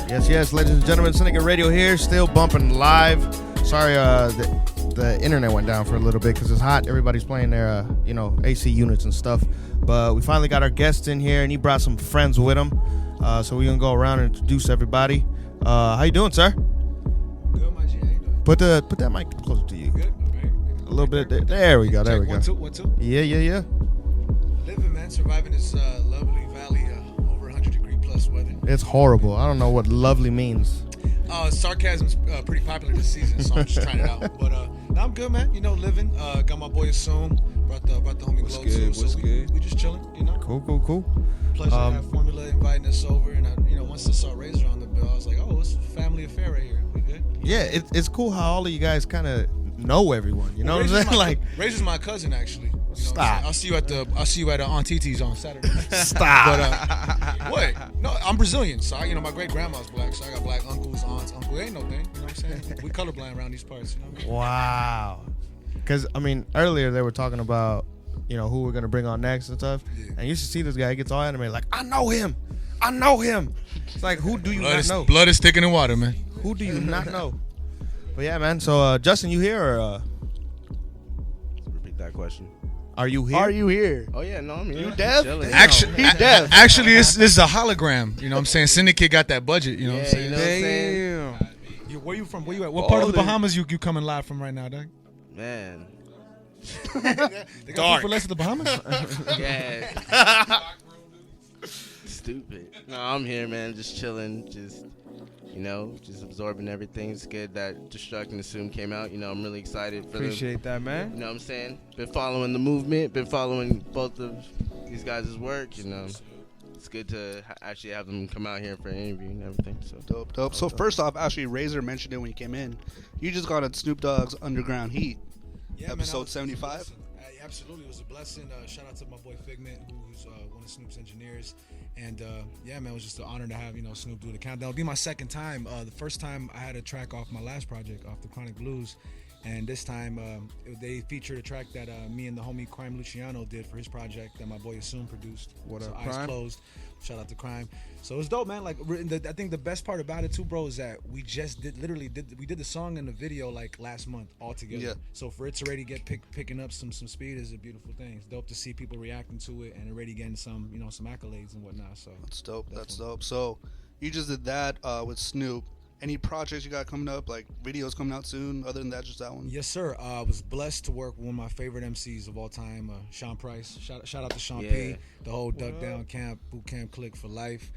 Yes, ladies and gentlemen, Syndicate Radio here, still bumping live. Sorry, the internet went down for a little bit because it's hot. Everybody's playing their, AC units and stuff. But we finally got our guest in here, and he brought some friends with him. So we're gonna go around and introduce everybody. How you doing, sir? Good, my G. How you doing? Put that mic closer to you. Good. Okay. A little bit. There we go. There we go. 1 2 1 2. Yeah. Living, man, surviving this lovely valley, over 100-degree plus weather. It's horrible. I don't know what lovely means. Sarcasm's pretty popular this season, so I'm just trying it out. But no, I'm good, man. Living. Got my boy Assume. Brought the homie Glow too. So we just chilling. Cool. Pleasure to have Formula inviting us over, and once I saw Razor on the bill, I was like, oh, it's a family affair right here. We good? Yeah, it's cool how all of you guys kind of know everyone. You know what I'm saying? Razor's my cousin, actually. Stop. I'll see you at Aunt Titi's on Saturday. Stop. But what? No, I'm Brazilian, so my great grandma's black, so I got black uncles, aunts, uncle. Ain't no thing. You know what I'm saying? We colorblind around these parts. Wow. Because earlier they were talking about who we're gonna bring on next and stuff, and you should see this guy. He gets all animated like, I know him. It's like, who do you not know? Blood is thicker than water, man. Who do you not know? But yeah, man. So Justin, you here or? Repeat that question. Are you here? Are you here? Oh yeah, no, I'm here. You deaf? Actually, He's deaf. Actually, this is a hologram. You know what I'm saying? Syndicate got that budget. You know what I'm saying? You know what I'm saying? Damn. Where you from? Where you at? What part of the Bahamas you coming live from right now, Doug? Man. They got people less of the Bahamas? Yeah. Stupid. No, I'm here, man. Just chilling. Just absorbing everything. It's good that Destruct and Assume came out. I'm really excited for them. Appreciate that, man. You know what I'm saying? Been following the movement. Been following both of these guys' work. It's good to actually have them come out here for an interview and everything. So Dope. So first off, actually, Razor mentioned it when you came in. You just got on Snoop Dogg's Underground Heat. Yeah, episode man, 75. Absolutely, it was a blessing. Shout out to my boy Figment, who's one of Snoop's engineers. And yeah, man, it was just an honor to have Snoop do the countdown. It'll be my second time. The first time I had a track off my last project, off the Chronic Blues, and this time they featured a track that me and the homie Crime Luciano did for his project that my boy Assume produced. What so up, Eyes Crime? Closed. Shout out to Crime. So it was dope, man. Like, I think the best part about it too, bro, is that we just did the song and the video like last month all together. Yeah. So for it to already get picking up some speed is a beautiful thing. It's dope to see people reacting to it and already getting some some accolades and whatnot. So That's dope. That's dope. So you just did that with Snoop. Any projects you got coming up, like videos coming out soon? Other than that, just that one? Yes, sir. I was blessed to work with one of my favorite MCs of all time, Sean Price. Shout out to Sean P. The whole Duck Down Camp, Boot Camp Click for Life.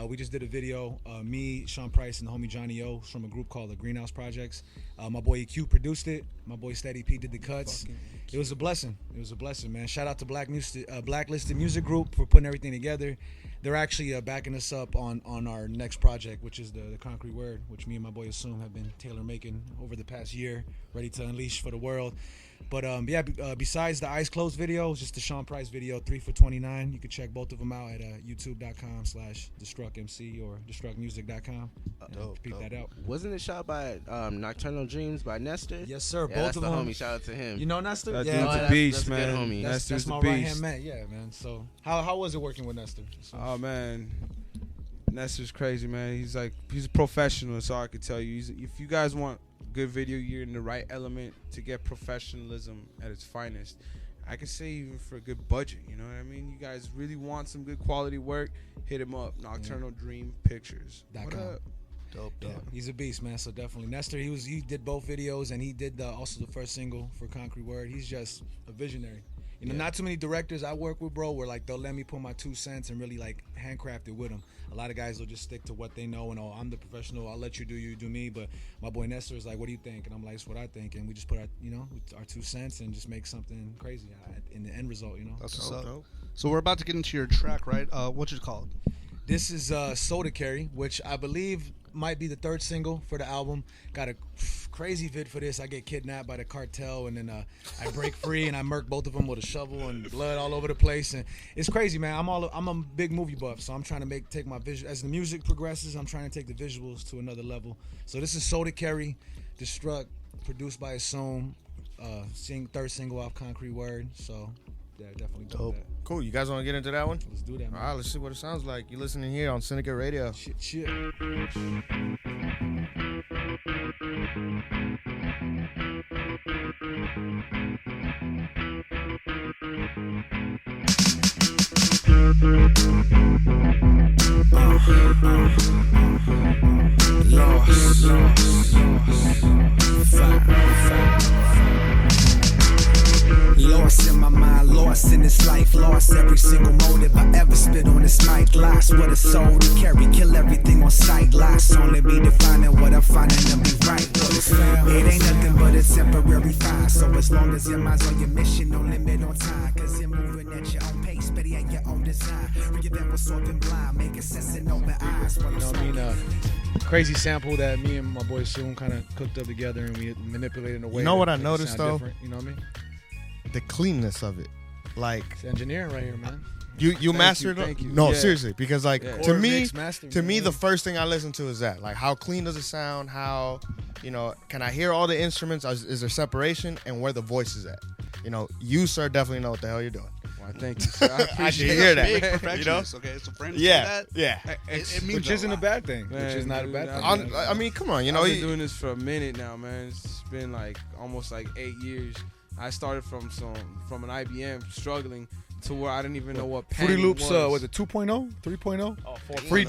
We just did a video, me, Sean Price, and the homie Johnny O from a group called the Greenhouse Projects. My boy EQ produced it. My boy Steady P did the cuts. It was a blessing. Man. Shout out to Blacklisted Music Group for putting everything together. They're actually backing us up on our next project, which is the Concrete Word, which me and my boy Assume have been tailor making over the past year, ready to unleash for the world. But besides the Eyes Closed video, just the Sean Price video, 3 for $29. You can check both of them out at youtube.com/DestructMC or DestructMusic.com. Peep that out. wasn't it shot by Nocturnal Dreams by Nestor? Yes, sir. Yeah, both that's of the them. homie. Shout out to him. You know Nestor? That Yeah, dude's that's a beast, a good man. homie. that's my right hand man. Yeah, man. So how was it working with Nestor? Oh man, Nestor's crazy, man. He's a professional. That's all I can tell you. If you guys want good video, you're in the right element to get professionalism at its finest. I can say even for a good budget, you know what I mean? You guys really want some good quality work, hit him up. Nocturnal Dream Pictures. What up? Dope. Yeah, he's a beast, man. So definitely Nestor. He did both videos, and he did also the first single for Concrete Word. He's just a visionary. Not too many directors I work with, bro, where like they'll let me put my 2 cents and really like handcraft it with them. A lot of guys will just stick to what they know and I'm the professional. I'll let you do you, do me. But my boy Nestor is like, what do you think? And I'm like, it's what I think. And we just put our our 2 cents and just make something crazy in the end result. That's what's up. So we're about to get into your track, right? What's it called? This is Soda Carry, which I believe might be the 3rd single for the album. Got a crazy vid for this. I get kidnapped by the cartel, and then I break free, and I murk both of them with a shovel and blood all over the place. And it's crazy, man. I'm a big movie buff, so I'm trying to take my visual. As the music progresses, I'm trying to take the visuals to another level. So this is Soda Carry, Destruct, produced by Assume, 3rd single off Concrete Word. So that. Definitely bump Dope. that. Cool. You guys want to get into that one? Let's do that, All man. right, let's see what it sounds like. You're listening here on Syndicate Radio. Shit. Lost in my mind, lost in this life, lost every single motive I ever spit on this mic. Lost with a soul to carry, kill everything on sight. Lost only be defining what I'm finding to be right. It ain't nothing but a temporary fine. So as long as your mind's on your mission, no limit on time. Cause you're moving at your own pace, better at your own design. Reinvent what's open blind, making sense and open eyes. You know what I mean? Crazy sample that me and my boy Soon kind of cooked up together, and we manipulated in a way. You know what that I make it noticed, sound though? different, you know what I mean? The cleanness of it. Like, It's engineering right here, man. you mastered it. thank you. No, Yeah. seriously, because like Yeah. to Or me, mix, master, to me, man. the first thing I listen to is that. Like, how clean does it sound? How, can I hear all the instruments? Is there separation? And where the voice is at? You, sir, definitely know what the hell you're doing. Well, thank you, sir. I I appreciate should it. hear that. Big You know? perfectionist, okay? So for him to say Yeah, that, yeah. it means Which isn't a lot. bad thing. Which Man, is not dude, a bad thing. I mean, come on, I've been you- doing this for a minute now, man. It's been like almost like 8 years. I started from an IBM struggling to where I didn't even know what Fruity panning Loops, was. was it 2.0, 3.0? Oh,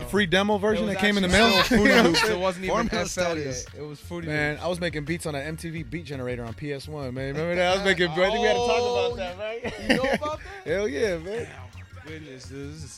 Free demo version that came in the actually mail. still Fruity Loops. It wasn't even Formula FL status. yet. It was Fruity Man, Loops. I was making beats on that MTV beat generator on PS1, man. Remember that? I was making. I think we had to talk about that, right? You know about that? Hell yeah, man. Goodness,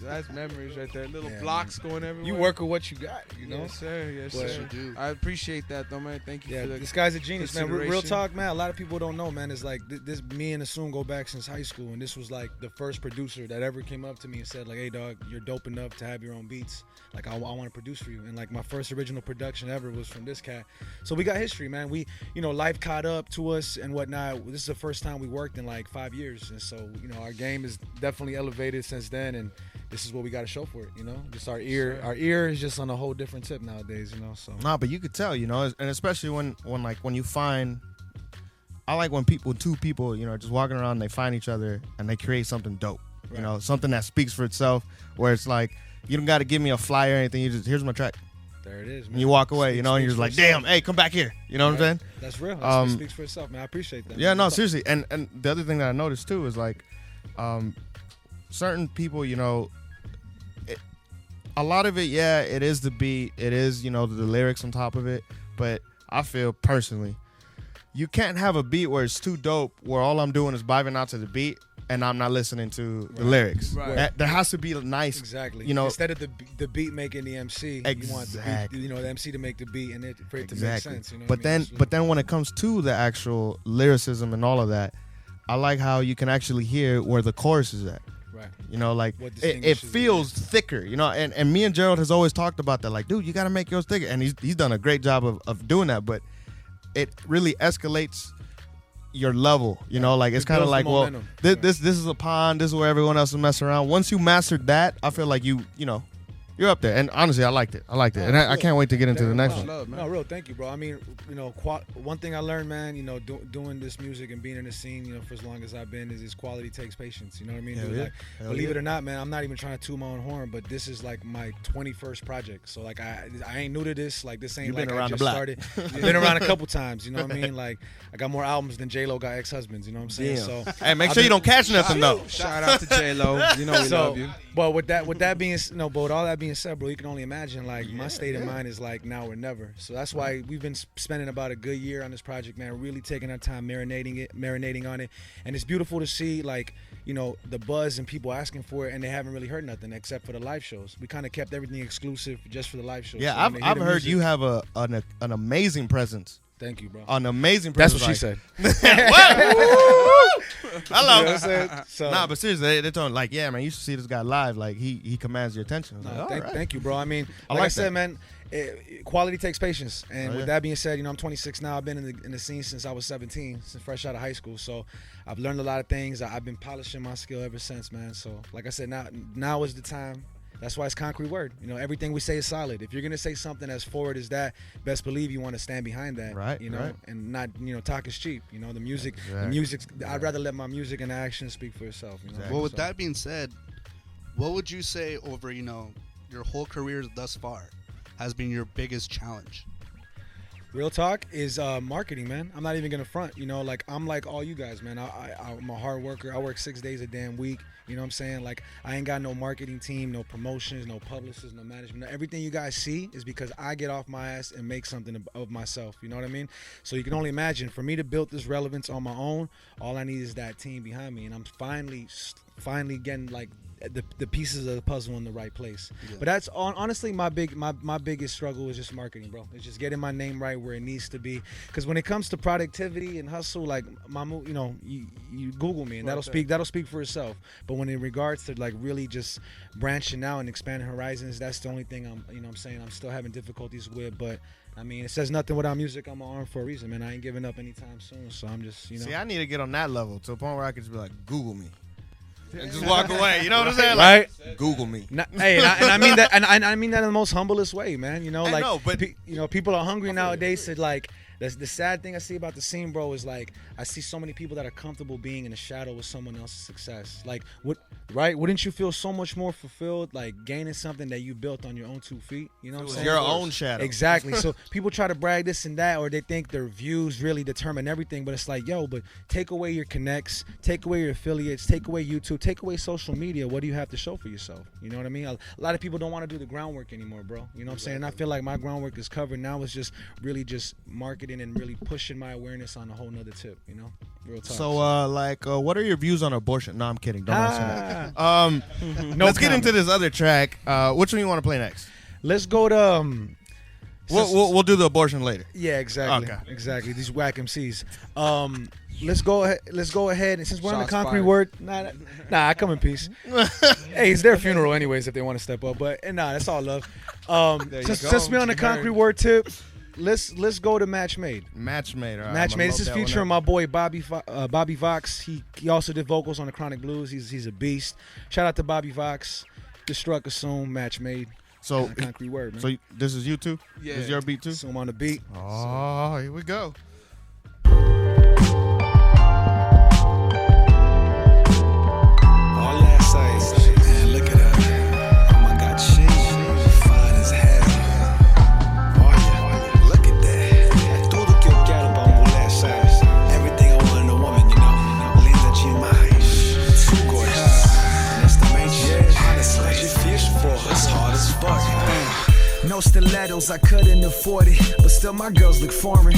that's memories right there. Little Yeah, blocks going everywhere. You work with what you got, you know. Yes, sir. Yes, But- sir. I appreciate that, though, man. Thank you Yeah, for the this guy's a genius, man. Real consideration. talk, man. A lot of people don't know, man. It's like this. Me and Asum go back since high school, and this was like the first producer that ever came up to me and said, like, "Hey, dog, you're dope enough to have your own beats. Like, I want to produce for you." And like my first original production ever was from this cat. So we got history, man. We, life caught up to us and whatnot. This is the first time we worked in like 5 years, and so our game is definitely elevated since then. And this is what we got to show for it, Just our ear. Our ear is just on a whole different tip nowadays, So Nah, but you could tell, and especially when you find, I like when two people, just walking around, they find each other and they create something dope, Right. something that speaks for itself, where it's like, you don't got to give me a flyer or anything. You just, here's my track. there it is, man. And you walk away, and you're Speaks just for like, itself. damn, hey, come back here. You know what I'm saying? That's real. That Um, speaks for itself, man. I appreciate that. Yeah, man. no, seriously. And the other thing that I noticed too is like, certain people, a lot of it, yeah, it is the beat, it is the lyrics on top of it. But I feel personally, you can't have a beat where it's too dope, where all I'm doing is vibing out to the beat and I'm not listening to the lyrics. Right. There has to be a nice, Exactly. You know- Instead of the beat making the MC, you want the Exactly. beat, the MC to make the beat and for it to exactly. make sense. You know But what I mean? then, but then when it comes to the actual lyricism and all of that, I like how you can actually hear where the chorus is at. right. Like What it distinguishes feels thicker, and me and Gerald has always talked about that. Like, dude, you got to make yours thicker, and he's done a great job of doing that. But it really escalates your level, like it's It kind of builds like, the well, momentum. this is a pond. This is where everyone else is messing around. Once you mastered that, I feel like you're up there. And honestly, I liked it. And I can't wait to get into the next one. Love, man. No, real, thank you, bro. I mean, one thing I learned, man, doing this music and being in the scene, for as long as I've been, is quality takes patience. You know what I mean? Hell Dude? yeah. Like, Hell believe yeah. it or not, man, I'm not even trying to toot my own horn, but this is like my 21st project. So like, I ain't new to this. Like, this ain't You've like been I around just the block. started. I've been around a couple times. You know what I mean? Like, I got more albums than J-Lo got ex-husbands. You know what I'm saying? Damn. So Hey, make sure you don't catch nothing though. Shout out to J-Lo. You know we love you. But with that being, but with all that being said, bro, you can only imagine like my state of mind is like now or never. So that's why we've been spending about a good year on this project, man. Really taking our time marinating on it, and it's beautiful to see like the buzz and people asking for it, and they haven't really heard nothing except for the live shows. We kind of kept everything exclusive just for the live shows. Yeah, So when they hear I've the heard music- you have an amazing presence. Thank you, bro. An amazing That's presence. what she like- said. Hello. You know what I'm saying? So, Nah, but seriously, they're talking like, yeah, man, you should see this guy live. Like, he commands your attention. I was no, like, all right. thank you, bro. I mean, I like I like said, that. man, quality takes patience. And Oh, with yeah. that being said, I'm 26 now. I've been in the scene since I was 17, since fresh out of high school. So I've learned a lot of things. I've been polishing my skill ever since, man. So like I said, now is the time. That's why it's concrete word. Everything we say is solid. If you're gonna say something as forward as that, best believe you want to stand behind that. Right. And not talk is cheap. The music. Exactly. The music. I'd rather let my music and actions speak for itself. Well, with that being said, what would you say over your whole career thus far has been your biggest challenge? Real talk is marketing, man. I'm not even gonna front. I'm like all you guys, man. I'm a hard worker. I work 6 days a damn week. You know what I'm saying? Like, I ain't got no marketing team, no promotions, no publicists, no management. Everything you guys see is because I get off my ass and make something of myself. You know what I mean? So you can only imagine, for me to build this relevance on my own, all I need is that team behind me. And I'm finally getting, like, the pieces of the puzzle in the right place. Yeah. But that's honestly my biggest struggle is just marketing, bro. It's just getting my name right where it needs to be. Because when it comes to productivity and hustle, like you Google me and that'll speak for itself. But when in regards to like really just branching out and expanding horizons, that's the only thing I'm still having difficulties with. But I mean, it says nothing without music on my arm for a reason, man. I ain't giving up anytime soon. So I'm just See, I need to get on that level to a point where I can just be like, Google me. And just walk away. You know what I'm saying? Right? Like, Google me. Hey, and I mean that, and I mean that in the most humblest way, man. I know, but people are hungry nowadays to like. The sad thing I see about the scene, bro, is like I see so many people that are comfortable being in the shadow of someone else's success. Like, wouldn't you feel so much more fulfilled, like gaining something that you built on your own 2 feet? You know what I'm saying? Your own shadow. Exactly. So people try to brag this and that, or they think their views really determine everything. But it's like, yo, but take away your connects, take away your affiliates, take away YouTube, take away social media. What do you have to show for yourself? You know what I mean? A lot of people don't want to do the groundwork anymore, bro. You know what I'm saying? And I feel like my groundwork is covered. Now it's just really just marketing and really pushing my awareness on a whole nother tip, real talk. So, what are your views on abortion? No, I'm kidding. Don't answer that. Let's get into this other track. Which one you want to play next? Let's go to. We'll do the abortion later. Yeah, exactly. Okay. Exactly. These whack MCs. Let's go ahead. And since we're on the Shots concrete fired. word, nah, I come in peace. Hey, it's their funeral anyways if they want to step up. But that's all love. Since we're on the concrete word tip, let's go to Match Made. Match Made. All right, Match Made. This is that one featuring up. my boy Bobby Vox. He also did vocals on the Chronic Blues. He's a beast. Shout out to Bobby Vox. Destruct, Assume, Match Made. So concrete word, man. So this is you too? Yeah. This is your beat too? Assume on the beat. Oh, here we go. All that size, man, look at her. Oh my God, she fine as hell. Olha, look at that. É tudo que eu quero pra mulher, sabe? Everything I want in a woman, linda demais, too gorgeous. Honestamente, honestly, difícil for it's hard as fuck. No stilettos, I couldn't afford it, but still my girls look foreign.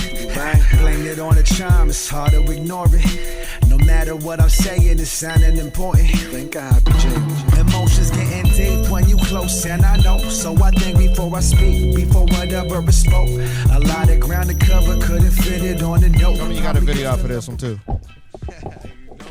Blame it on the charm, it's hard to ignore it. No matter what I'm saying, it's sounding important. Thank God, emotions getting deep when you close, and I know. So I think before I speak, before whatever is spoke. A lot of ground to cover, couldn't fit it on the note. You got a video out for this one too.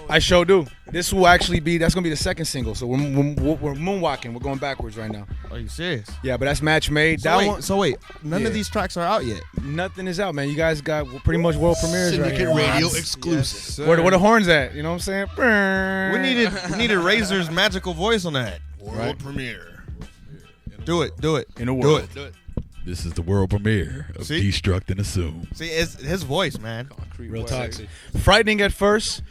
I sure do. This will actually that's gonna be the second single. So we're moonwalking. We're going backwards right now. Are you serious? Yeah, but that's Match Made. So wait, none of these tracks are out yet. Nothing is out, man. You guys got pretty much world premieres right Syndicate here. Radio exclusive. Yes, Where the horns at? You know what I'm saying? We needed Razor's magical voice on that. World premiere. Do it. In a world. Do it. This is the world premiere of See? Destruct and Assume. See, it's his voice, man. Real toxic. Frightening at first.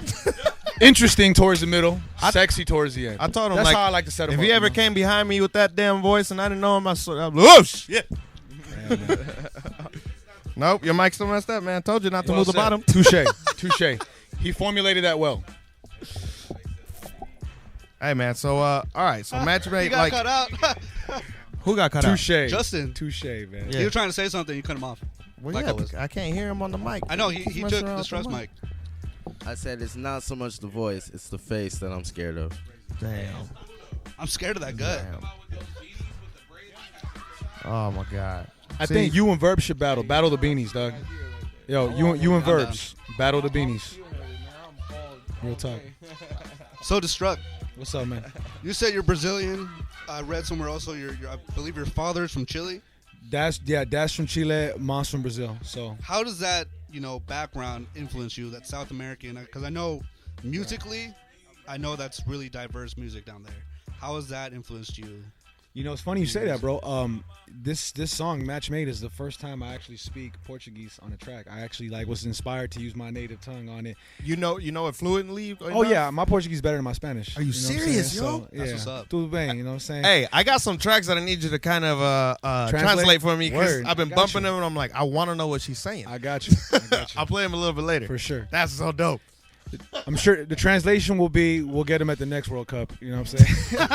Interesting towards the middle. Sexy towards the end. I told him That's like, how I like to set him if up. he ever came behind me with that damn voice and I didn't know him, I was like, oh shit. Nope, your mic's still messed up, man. Told you not to move the bottom. Touche. He formulated that well. Hey man, so all right, so Match Made, He got like cut out. who got cut out? Touche. Justin. Touche, man. Yeah. He was trying to say something. You cut him off. Well, Like yeah, always. I can't hear him on the mic. I know he He's took messing around the with stress mic. I said it's not so much the voice, it's the face that I'm scared of. Damn. I'm scared of that gut. Damn. Oh my god. I think you and Verb should battle. Battle the beanies, dog. Yo, you and Verbs. Battle the beanies. Real talk. So Destruct. What's up, man? You said you're Brazilian. I read somewhere also I believe your father's from Chile. That's from Chile, mom's from Brazil. So How does that, background influence you? That South American, because I know musically, I know that's really diverse music down there. How has that influenced you? You know, it's funny you say that, bro. This song "Match Made" is the first time I actually speak Portuguese on a track. I actually was inspired to use my native tongue on it. You know it fluently? Oh yeah, my Portuguese is better than my Spanish. Are you know what I'm serious, saying? yo? So, That's yeah. what's up. Tudo bem, you know what I'm saying? Hey, I got some tracks that I need you to kind of translate for me because Word. I've been I got bumping you. them and I'm like, I want to know what she's saying. I got you. I'll play them a little bit later. For sure. That's so dope. I'm sure the translation will be we'll get him at the next World Cup. You know what I'm saying?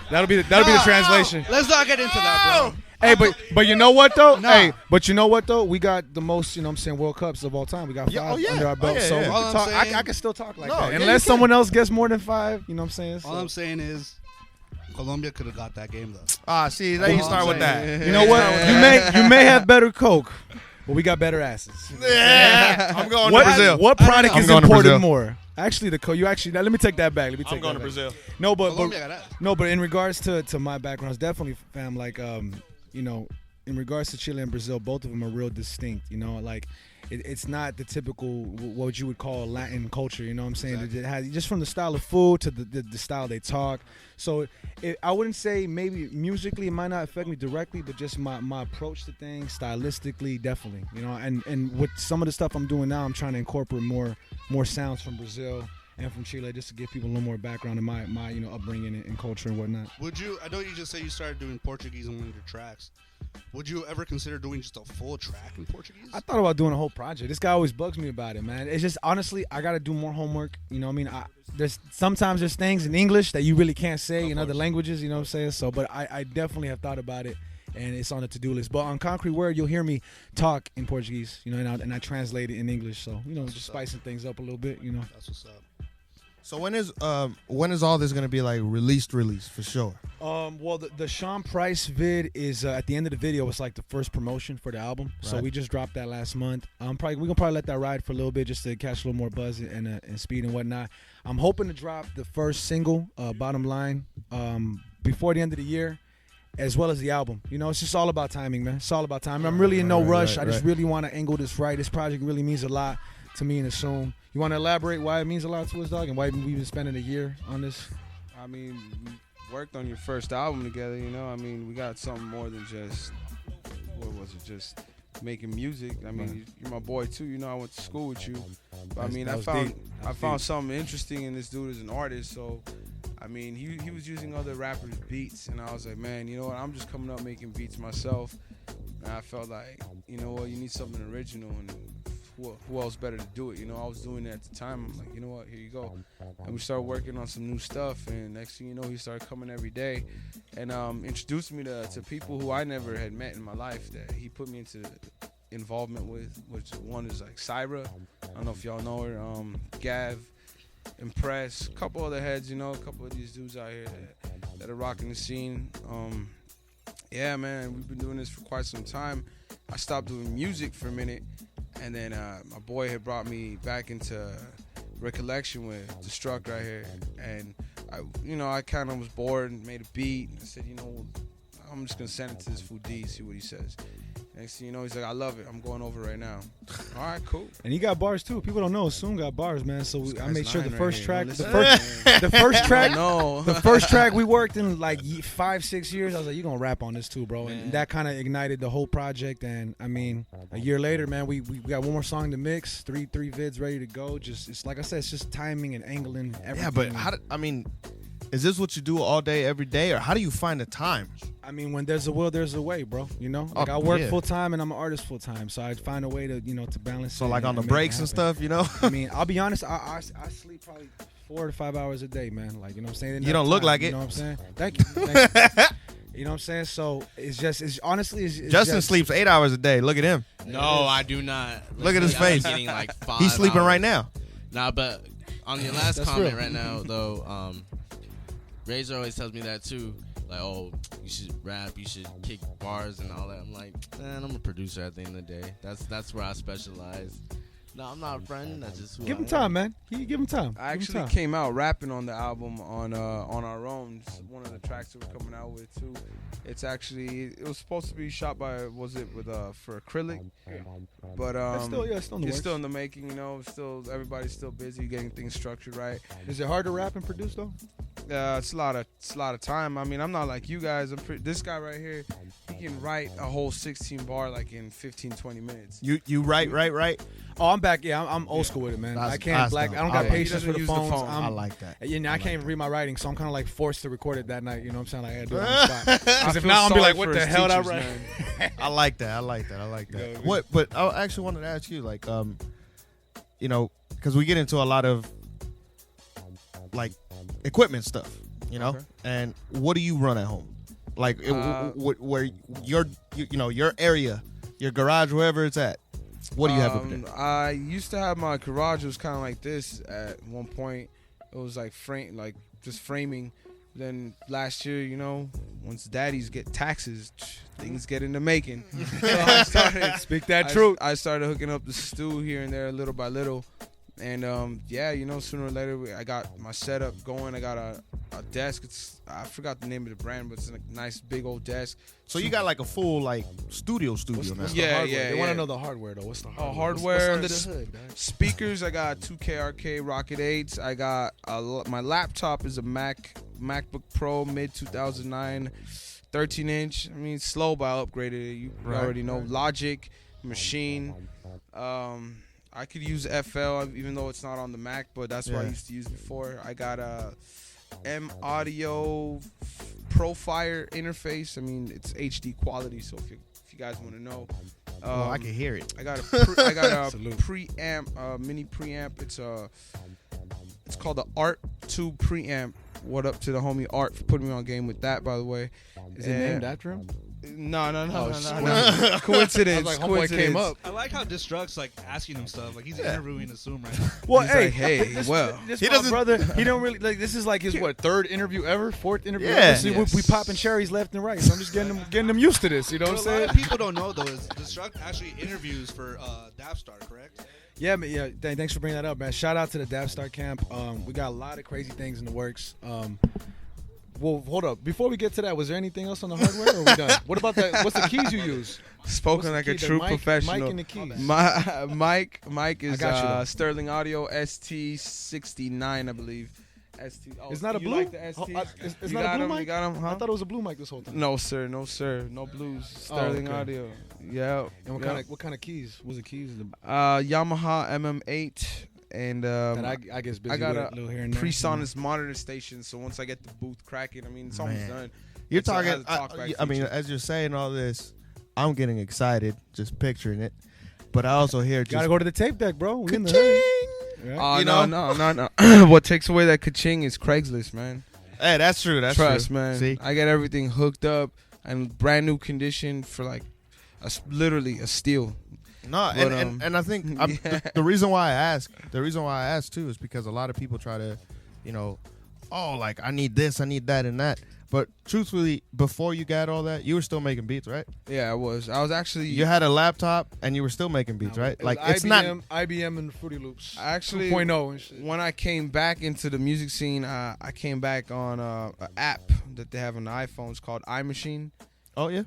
that'll be the translation. Let's not get into that, bro. Hey, but you know what though? Nah. Hey, but you know what though? We got the most, you know what I'm saying, World Cups of all time. We got 5 Yeah, oh, yeah. under our belt. Oh, yeah, so yeah. we All can I'm talk, saying- I can still talk like No, that. yeah, you Unless can. someone else gets more than 5, you know what I'm saying? All I'm saying is, Colombia could have got that game though. See, there you All start I'm with that. saying. You know what? You may have better Coke, but we got better asses. Yeah, I'm going to Brazil. What product I'm is going to imported Brazil. more? Actually, the Coke. Let me take that back. I'm going to Brazil. No, but Colombia got ass. no, but in regards to my backgrounds, definitely, fam. Like, you know, in regards to Chile and Brazil, both of them are real distinct. You know, like it's not the typical what you would call Latin culture. You know what I'm saying? It has just from the style of food to the style they talk. So I wouldn't say maybe musically it might not affect me directly, but just my approach to things stylistically, definitely. You know, and with some of the stuff I'm doing now, I'm trying to incorporate more sounds from Brazil and from Chile just to give people a little more background in my upbringing and culture and whatnot. Would you? I know you just said you started doing Portuguese on one of your tracks. Would you ever consider doing just a full track in Portuguese? I thought about doing a whole project. This guy always bugs me about it, man. It's just honestly, I got to do more homework. You know what I mean? There's things in English that you really can't say in other languages. You know what I'm saying? So, but I definitely have thought about it, and it's on the to-do list. But on Concrete Word, you'll hear me talk in Portuguese. You know, and I translate it in English. So just spicing things up a little bit. You know. That's what's up. So when is all this gonna be like released for sure? Well, the Sean Price vid is at the end of the video. It's like the first promotion for the album. So Right. we just dropped that last month. We're gonna probably let that ride for a little bit just to catch a little more buzz and speed and whatnot. I'm hoping to drop the first single, Bottom Line, before the end of the year, as well as the album. You know, it's just all about timing, man. It's all about timing. I'm really in no rush. I just really want to angle this right. This project really means a lot to me and Assume. You want to elaborate why it means a lot to us, dog, and why we've been spending a year on this? I mean, we worked on your first album together, you know. I mean, we got something more than just, what was it, just making music. I mean, you're my boy too, you know. I went to school with you. But I mean, I found something interesting in this dude as an artist. So, I mean, he was using other rappers' beats, and I was like, man, you know what? I'm just coming up making beats myself. And I felt like, you know what? You need something original, and who else better to do it? You know, I was doing it at the time. I'm like, you know what? Here you go. And we started working on some new stuff, and next thing you know, he started coming every day and introduced me to people who I never had met in my life that he put me into involvement with, which one is like Syra. I don't know if y'all know her. Gav, Impress, a couple other heads, you know, a couple of these dudes out here that are rocking the scene. Yeah, man, we've been doing this for quite some time. I stopped doing music for a minute, and then my boy had brought me back into recollection with Destruct right here, and I kind of was bored and made a beat. I said, you know, I'm just gonna send it to this fool D, see what he says. Next thing you know, he's like, I love it. I'm going over right now. All right, cool. And he got bars too. People don't know. Soon got bars, man. So I made sure the lying first right track, here. the Don't first, listen. the first track, No. the first track we worked in like 5-6 years. I was like, you gonna rap on this too, bro. And Man. that kind of ignited the whole project. And I mean, a year later, man, we got one more song to mix, three vids ready to go. Just it's like I said, it's just timing and angling. Everything. Yeah, but is this what you do all day, every day, or how do you find the time? I mean, when there's a will, there's a way, bro. You know, like I work full time and I'm an artist full time, so I find a way to to balance. So it like on the and make it breaks and happen. stuff, I mean, I'll be honest. I sleep probably 4 to 5 hours a day, man. Like, you know what I'm saying? You don't look like it. You know what I'm saying? Thank you. Thank you. You know what I'm saying? So it's honestly. It's Justin just, sleeps 8 hours a day. Look at him. No, I do not. Look at his I'm face. Getting like 5 He's sleeping hours. right now. Nah, but on your last That's comment real. right now, though, Razor always tells me that too. Like, oh, you should rap, you should kick bars and all that. I'm like, man, I'm a producer at the end of the day. That's where I specialize. No, I'm not a friend. That's just who Give I him am. time, man. Give him time. I Give him actually time. came out rapping on the album on our own. It's one of the tracks that we're coming out with too. It's actually it was supposed to be shot by for acrylic, but It's still in the it's works. still in the making. You know, still everybody's still busy getting things structured right. Is it hard to rap and produce though? It's a lot of time. I mean, I'm not like you guys. This guy right here, he can write a whole 16 bar like in 15, 20 minutes. You right. Oh, I'm back. Yeah, I'm old school with it, man. That's I can't awesome. I don't I got like patience it. for the He doesn't use the phones. phone. I like that. I can't even read my writing, so I'm kind of like forced to record it that night. You know what I'm saying? Like, I do it on the spot. Because if feel not, I'll be sorry like, for what the his hell did I teachers, write? man. I like that. What? But I actually wanted to ask you, like, you know, because we get into a lot of like equipment stuff, you know, Okay. and what do you run at home? Like, where your area, your garage, wherever it's at. What do you have over there? I used to have my garage. It was kind of like this at one point. It was like just framing. Then last year, you know, once daddies get taxes, things get into making. So I started Speak that truth. I started hooking up the stew here and there, little by little. And yeah, you know, sooner or later, I got my setup going. I got a desk. I forgot the name of the brand, but it's a nice big old desk. So you got like a full like studio now. Yeah, They want yeah. to know the hardware, though. What's the hardware? Hardware. What's under the hood, man? Speakers, I got two KRK Rocket 8s. I got my laptop is a MacBook Pro mid 2009, 13-inch. I mean, slow, but I upgraded it. You already know. Logic, Machine. I could use FL even though it's not on the Mac, but that's what I used to use before. I got a M Audio Profire interface. I mean, it's HD quality, so if you guys want to know. I can hear it. I got a preamp, mini preamp. It's called the Art 2 preamp. What up to the homie Art for putting me on game with that, by the way. Is it named after him? No. I Coincidence. was like, homeboy came up. I like how Destruct's like asking him stuff. Like he's interviewing Assume right now. Well, He's like, hey, well. He doesn't, brother. He don't really like. This is like his third interview ever, fourth interview. Yeah. ever. See, Yes. we popping cherries left and right. So I'm just getting them used to this. You know what What I'm a lot saying? of people don't know though is Destruct actually interviews for Dapstar, correct? Yeah, man. Yeah. Thanks for bringing that up, man. Shout out to the Destruct camp. We got a lot of crazy things in the works. Well, hold up. Before we get to that, was there anything else on the hardware, or are we done? What about that? What's the keys you use? Spoken What's like the a key? true The mic- professional. mic and the keys. Mike is got you, though. Sterling Audio ST69, I believe. It's not a you blue. Like the ST? It's You not got a blue him? mic. You got him, huh? I thought it was a blue mic this whole time. No, sir. No blues. Sterling okay. Audio. Yeah. And yeah. what kind of keys? Was the keys? Yamaha MM8 and That I guess busy I got with a little here and there. PreSonus monitor station. So once I get the booth cracking, I mean it's almost Man. done. You're It's a- talking. has a talkback I mean, feature. as you're saying all this, I'm getting excited just picturing it. But I also hear Gotta just go to the tape deck, bro. We in the hood. ka-ching! Yeah. You No. What takes away that ka-ching is Craigslist, man. Hey, that's true. That's Trust, true. man. See, I got everything hooked up and brand new condition for like literally a steal. no, But, and I think yeah. the reason why I ask too is because a lot of people try to, you know, oh, like I need this, I need that, and that. But truthfully, before you got all that, you were still making beats, right? Yeah, I was actually You had a laptop and you were still making beats, right? It was Like it's not. IBM and Fruity Loops. actually 2.0 and shit. when I came back into the music scene, I came back on an app that they have on the iPhones called iMachine. Oh yeah.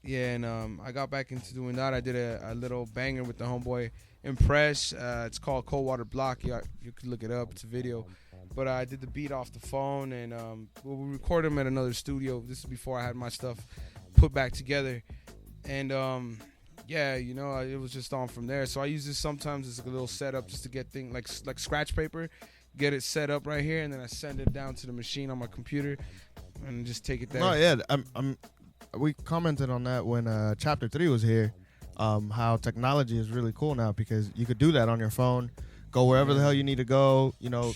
Yeah, and I got back into doing that. I did a little banger with the homeboy Impress. It's called Cold Water Block. You could look it up. It's a video. But I did the beat off the phone, and we recorded them at another studio. This is before I had my stuff put back together. And yeah, you know, it was just on from there. So I use this sometimes as a little setup just to get things like scratch paper, get it set up right here, and then I send it down to the machine on my computer and just take it there. No, yeah. We commented on that when Chapter 3 was here. How technology is really cool now because you could do that on your phone, go wherever the hell you need to go. You know,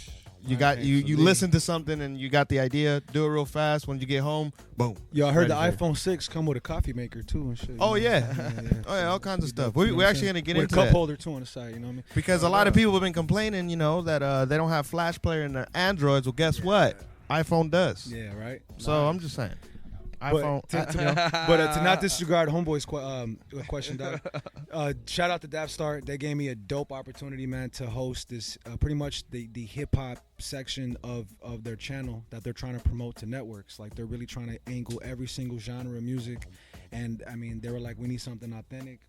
you got you listen to something and you got the idea. Do it real fast. When you get home, boom. Yo, I heard the Ready for it. iPhone 6 come with a coffee maker too and shit. Oh you know? yeah, oh yeah, all kinds of stuff. We're actually gonna get with into a cup that holder too on the side. You know what I mean? because a lot of people have been complaining, you know, that they don't have Flash Player in their Androids. Well, guess what? iPhone does. Yeah, right. So I'm just saying, iPhone. To not disregard Homeboy's question, Doc, shout out to Dapstar. They gave me a dope opportunity, man, to host this pretty much the hip hop section of their channel that they're trying to promote to networks. Like they're really trying to angle every single genre of music, and I mean they were like, we need something authentic.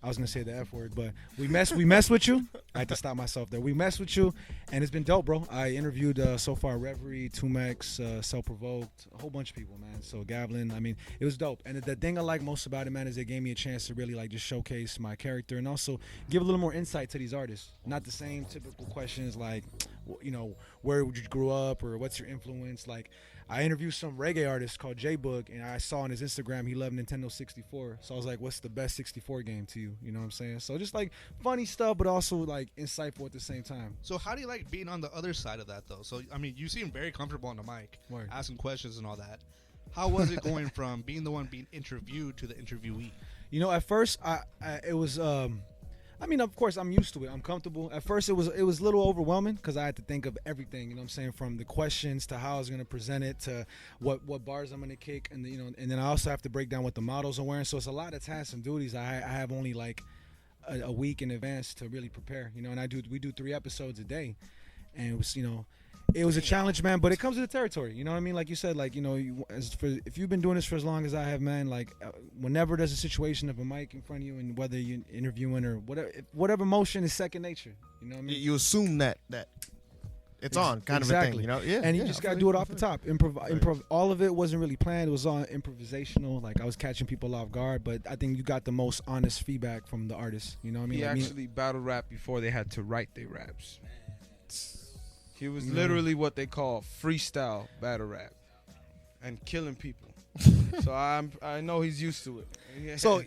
I was gonna say the F word, but we mess with you. I had to stop myself there. We mess with you, and it's been dope, bro. I interviewed so far Reverie, Tumex, Self-Provoked, a whole bunch of people, man. So Gablin, I mean, it was dope. And the thing I like most about it, man, is they gave me a chance to really like just showcase my character and also give a little more insight to these artists. Not the same typical questions like, you know, where would you grow up or what's your influence, like. I interviewed some reggae artist called J-Boog, and I saw on his Instagram he loved Nintendo 64. So I was like, what's the best 64 game to you? You know what I'm saying? So just like funny stuff, but also like insightful at the same time. So how do you like being on the other side of that, though? So, I mean, you seem very comfortable on the mic, Word. asking questions and all that. How was it going from being the one being interviewed to the interviewee? You know, at first, it was. I mean, of course, I'm used to it. I'm comfortable. At first, it was a little overwhelming because I had to think of everything. You know what I'm saying? From the questions to how I was going to present it to what bars I'm going to kick, and you know, and then I also have to break down what the models are wearing. So it's a lot of tasks and duties. I have only like a week in advance to really prepare. You know, and we do 3 episodes a day, and it was, you know. It was a challenge, man, but it comes with the territory. You know what I mean? Like you said, like, you know, if you've been doing this for as long as I have, man, like whenever there's a situation of a mic in front of you and whether you're interviewing or whatever motion is second nature. You know what I mean? You assume that it's on kind of a thing, you know? Yeah. And you just got to do it off the top. Improv. All of it wasn't really planned. It was all improvisational. Like I was catching people off guard, but I think you got the most honest feedback from the artists. You know what I mean? He Like actually battle rap before they had to write their raps. He was literally what they call freestyle battle rap and killing people. So I know he's used to it. So,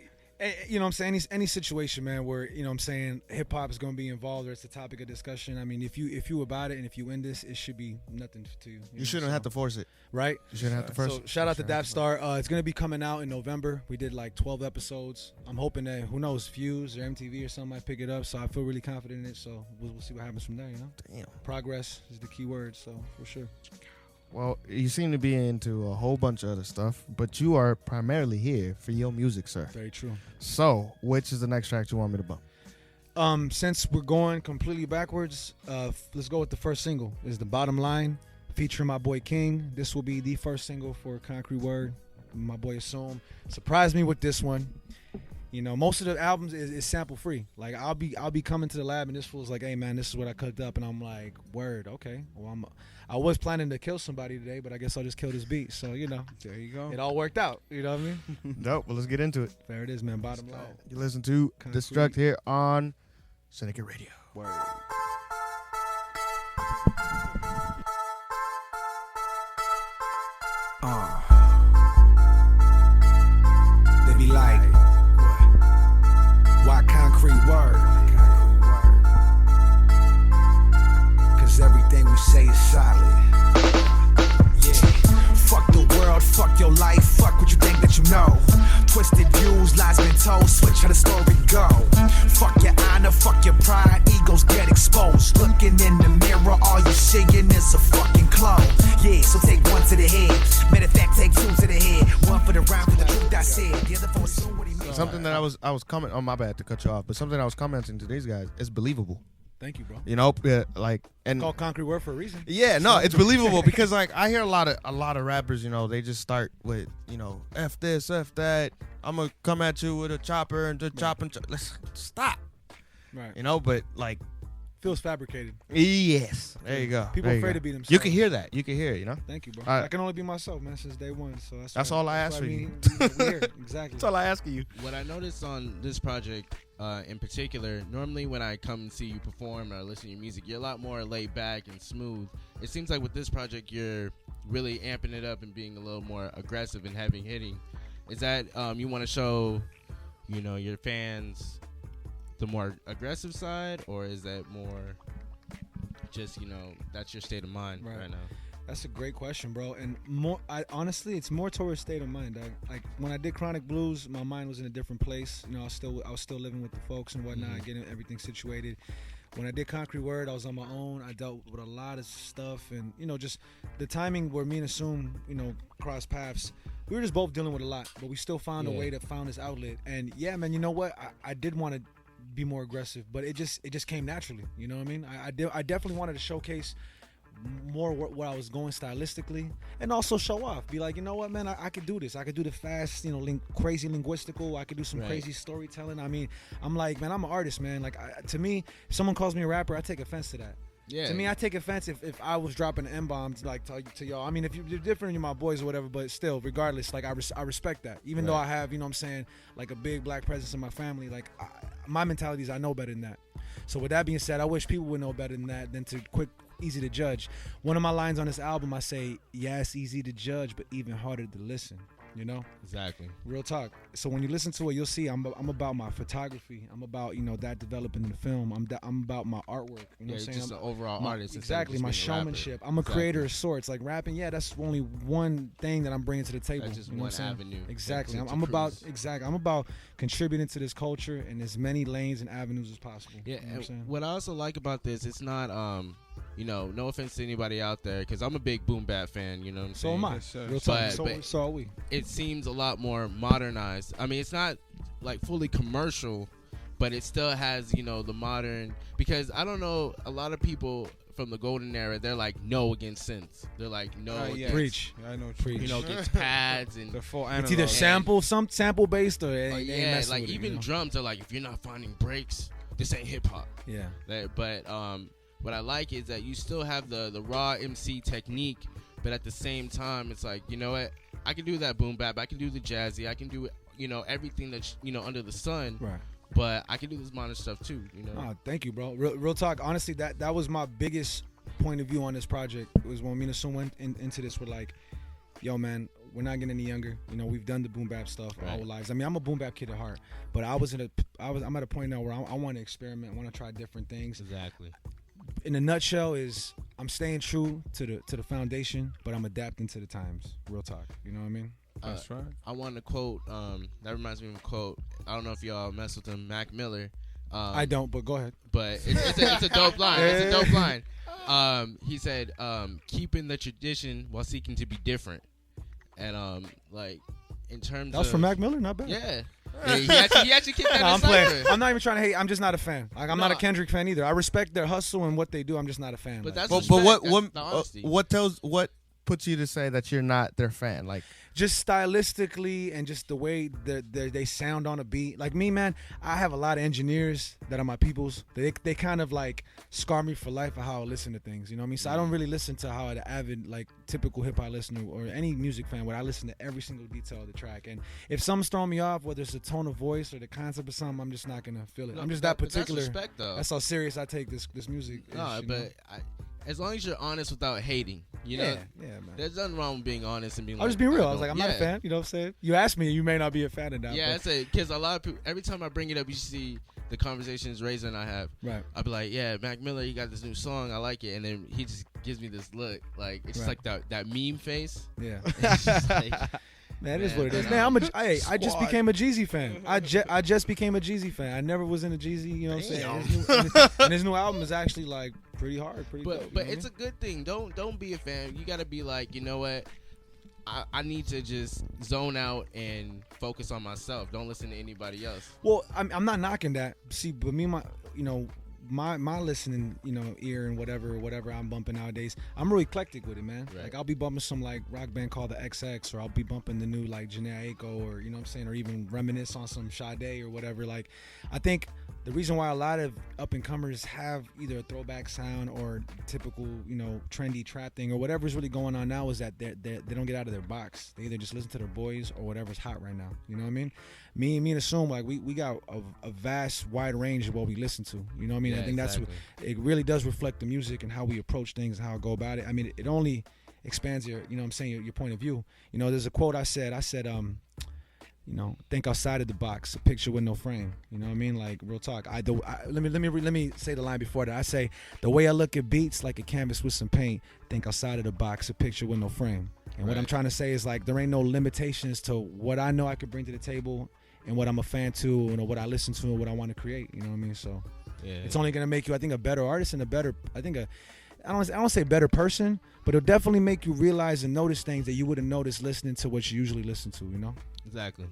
you know what I'm saying? Any situation, man, where, you know what I'm saying, hip hop is going to be involved or it's a topic of discussion. I mean, if you about it and if you in this, it should be nothing to you. You shouldn't have to force it. Right? You shouldn't have to force So it. shout out to Dapstar. It's going to be coming out in November. We did like 12 episodes. I'm hoping that, who knows, Fuse or MTV or something might pick it up. So I feel really confident in it. So we'll see what happens from there, you know? Damn. Progress is the key word, so for sure. Well, you seem to be into a whole bunch of other stuff, but you are primarily here for your music, sir. Very true. So, which is the next track you want me to bump? Since we're going completely backwards, let's go with the first single. Is The Bottom Line, featuring my boy King. This will be the first single for Concrete Word. My boy Assume surprised me with this one. You know, most of the albums is sample free. Like I'll be coming to the lab and this fool's like, "Hey man, this is what I cooked up," and I'm like, "Word, okay." Well, I was planning to kill somebody today, but I guess I'll just kill this beat. So you know, There you go. it all worked out. You know what I mean? Dope. Well, let's get into it. There it is, man. Bottom line. You listen to Concrete. Destruct here on Syndicate Radio. Word. They be like, why concrete word? Cause everything we say is solid. Yeah. Fuck the world, fuck your life, fuck what you think that you know. Twisted views, lies been told, switch how the story go. Fuck your honor, fuck your pride, egos get exposed. Looking in the mirror, all you seeing is a fucking clone. Yeah, so take one to the head. Matter of fact, take 2 to the head. One for the round for the truth I said. The other for assume what he means. Something that I was commenting. Oh, my bad to cut you off, but something I was commenting to these guys is believable. Thank you, bro. You know, like and Called Concrete Word for a reason. yeah, no, it's believable because like I hear a lot of rappers, you know, they just start with, you know, F this, F that. I'm gonna come at you with a chopper and just chop and let's stop. Right. You know, but like Feels fabricated. yes, there you go. People There you afraid go. to be themselves. You can hear that. You can hear it. You know, Thank you, bro. All right. I can only be myself, man, since day one. So That's all I ask for you. We're here. Exactly. that's all I ask of you. What I noticed on this project in particular, normally when I come and see you perform or listen to your music, you're a lot more laid back and smooth. It seems like with this project, you're really amping it up and being a little more aggressive and heavy hitting. Is that you want to show, you know, your fans the more aggressive side, or is that more just, you know, that's your state of mind right now? That's a great question, bro. And honestly, it's more towards state of mind. Like when I did Chronic Blues, my mind was in a different place. You know, I was still living with the folks and whatnot, getting everything situated. When I did Concrete Word, I was on my own. I dealt with a lot of stuff, and you know, just the timing where me and Assume, you know, crossed paths. We were just both dealing with a lot, but we still found a way to find this outlet. And yeah, man, you know what? I did want to be more aggressive, but it just came naturally. You know what I mean? I definitely wanted to showcase more what I was going stylistically, and also show off. Be like, you know what, man, I could do this. I could do the fast, crazy linguistical. I could do some crazy storytelling. I mean, I'm like, man, I'm an artist, man. Like, to me, if someone calls me a rapper, I take offense to that. Yeah. To me, I take offense if I was dropping N-bombs like to y'all. I mean, if you're different, you're my boys or whatever, but still, regardless, like I respect that. Even though I have, what I'm saying, like a big black presence in my family, like my mentality is I know better than that. So with that being said, I wish people would know better than that than to easy to judge. One of my lines on this album, I say, yeah, it's easy to judge, but even harder to listen. Exactly. Real talk. So when you listen to it, you'll see I'm about my photography. I'm about that developing in the film. I'm about my artwork. You know what I'm saying? Just an overall artist. Exactly. My showmanship. I'm a creator of sorts. Like rapping, that's only one thing that I'm bringing to the table. That's just you know one what I'm saying? avenue. Exactly. to I'm about cruise. I'm about contributing to this culture in as many lanes and avenues as possible. Yeah. You know what I'm saying? What I also like about this, it's not no offense to anybody out there, because I'm a big boom bap fan. You know what I'm So saying? am I. Yes, sir. Real talk. But So are we. It seems a lot more modernized. I mean, it's not like fully commercial, but it still has, the modern, because I don't know, a lot of people from the golden era, they're like no against synths. They're like no against, Preach. I know. Preach. against pads and The full It's analog. either sample based or they ain't yeah, messing like with it, even drums are like, if you're not finding breaks, this ain't hip hop. Yeah. But what I like is that you still have the raw MC technique, but at the same time, it's like, you know what? I can do that boom bap. I can do the jazzy. I can do everything that's under the sun. Right. But I can do this modern stuff too. Oh, thank you, bro. Real talk. Honestly, that was my biggest point of view on this project. It was when me and Sun went into this. We're like, yo, man, we're not getting any younger. We've done the boom bap stuff our whole lives. I mean, I'm a boom bap kid at heart, but I'm at a point now where I want to experiment. I want to try different things. Exactly. In a nutshell, is I'm staying true to the foundation, but I'm adapting to the times. Real talk. You know what I mean? That's right. I want to quote. That reminds me of a quote. I don't know if y'all mess with him, Mac Miller. I don't, but go ahead. But it's a dope line. It's a dope line. He said, "Keeping the tradition while seeking to be different." And like in terms That was of from Mac Miller. Not bad. Yeah. He actually kicked that No, in I'm playing. Cypher. I'm not even trying to hate. I'm just not a fan. Like I'm not a No. Kendrick fan either. I respect their hustle and what they do. I'm just not a fan. But Like, that's But respect. what That's the honesty. what puts you to say that you're not their fan? Like, just stylistically and just the way they sound on a beat. Like me, man, I have a lot of engineers that are my peoples. They kind of like scar me for life of how I listen to things. You know what I mean? So I don't really listen to how the avid, like typical hip hop listener or any music fan would. I listen to every single detail of the track. And if something's throwing me off, whether it's the tone of voice or the concept of something, I'm just not gonna feel it. No, I'm just but that that's particular. respect, though. That's how serious I take this music. No, but as long as you're honest without hating, you know, yeah, man. there's nothing wrong with being honest and being. I was like, just being real. I don't- was like, I'm not a yeah. fan. You know what I'm saying? You asked me, you may not be a fan of that. Yeah, but, that's it. Because a lot of people, every time I bring it up, you see the conversations Razor and I have. right. I'll be like, yeah, Mac Miller, you got this new song, I like it, and then he just gives me this look, like it's just Right. like that meme face. Yeah. It's just like, Man, it is Man, what it is. but, Man, I just became a Jeezy fan. I just became a Jeezy fan. I never was in a Jeezy, you know what I'm saying? And his new album is actually like pretty hard, pretty dope. but it's a good thing. Don't be a fan. You gotta be like, you know what? I need to just zone out and focus on myself. Don't listen to anybody else. Well, I'm not knocking that. See, but me, my listening, ear and whatever I'm bumping nowadays, I'm really eclectic with it, man. Right. Like I'll be bumping some like rock band called the XX, or I'll be bumping the new like Jhené Aiko, or you know what I'm saying, or even reminisce on some Sade or whatever. Like I think the reason why a lot of up and comers have either a throwback sound or typical, trendy trap thing or whatever's really going on now is that they don't get out of their box. They either just listen to their boys or whatever's hot right now. You know what I mean? Me and Assume, like we got a vast wide range of what we listen to. You know what I mean? Yeah, I think exactly. it really does reflect the music and how we approach things and how I go about it. I mean, it only expands your point of view. There's a quote I said, think outside of the box, a picture with no frame. You know what I mean? Like real talk. Let me say the line before that. I say, the way I look at beats like a canvas with some paint. Think outside of the box, a picture with no frame. And what I'm trying to say is like there ain't no limitations to what I know I could bring to the table and what I'm a fan to, what I listen to and what I want to create. You know what I mean? So Yeah. it's only gonna make you, I think, a better artist and I don't say better person, but it'll definitely make you realize and notice things that you wouldn't notice listening to what you usually listen to. Exactly.